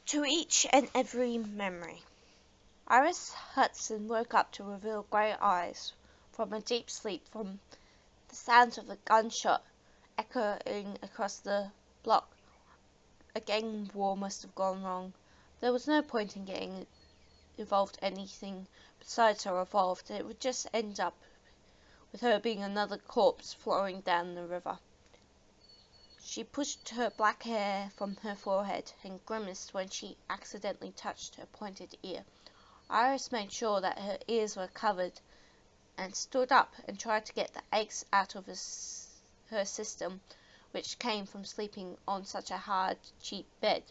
To each and every memory. Iris Hudson woke up to reveal grey eyes from a deep sleep from the sounds of a gunshot echoing across the block. A gang war must have gone wrong. There was no point in getting involved anything besides her revolver. It would just end up with her being another corpse flowing down the river. She pushed her black hair from her forehead and grimaced when she accidentally touched her pointed ear. Iris made sure that her ears were covered and stood up and tried to get the aches out of her system, which came from sleeping on such a hard, cheap bed,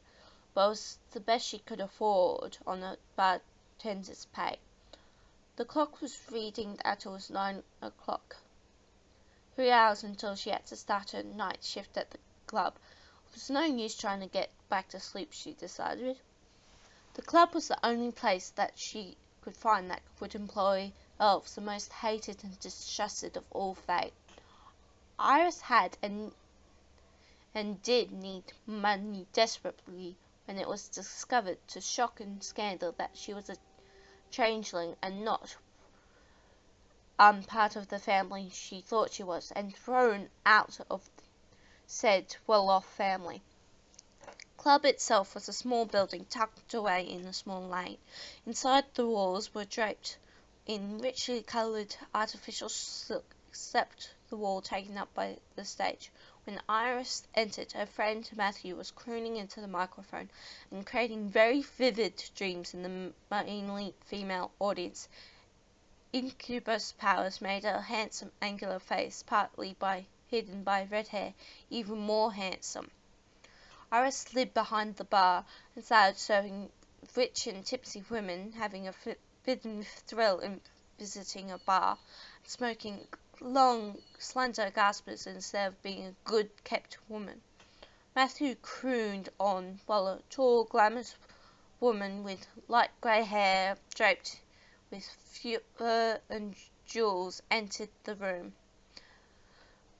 but was the best she could afford on a bartender's pay. The clock was reading that it was 9 o'clock. 3 hours until she had to start her night shift at the club. It was no use trying to get back to sleep, she decided. The club was the only place that she could find that would employ elves, the most hated and distrusted of all fate. Iris had and did need money desperately when it was discovered, to shock and scandal, that she was a changeling and not part of the family she thought she was, and thrown out of said well-off family. The club itself was a small building tucked away in a small lane. Inside, the walls were draped in richly coloured artificial silk, except the wall taken up by the stage. When Iris entered, her friend Matthew was crooning into the microphone and creating very vivid dreams in the mainly female audience. Incubus powers made her handsome angular face, partly hidden by red hair, even more handsome. Iris slid behind the bar and started serving rich and tipsy women, having a forbidden thrill in visiting a bar, smoking long, slender gaspers instead of being a good-kept woman. Matthew crooned on, while a tall, glamorous woman with light grey hair draped with fur and jewels entered the room.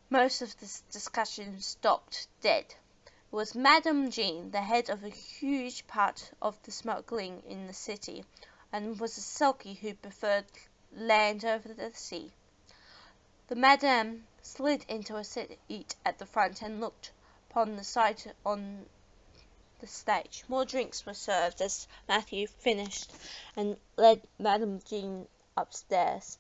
Most of this discussion stopped dead. It was Madame Jean, the head of a huge part of the smuggling in the city, and was a sulky who preferred land over the sea. The Madame slid into a seat at the front and looked upon the sight on the stage. More drinks were served as Matthew finished and led Madame Jean upstairs.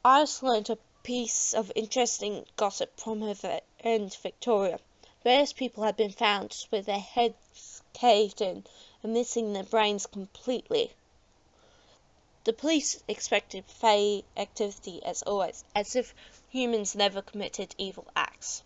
Iris learnt a piece of interesting gossip from her friend Victoria. Various people had been found with their heads caved in and missing their brains completely. The police expected Fae activity as always, as if humans never committed evil acts.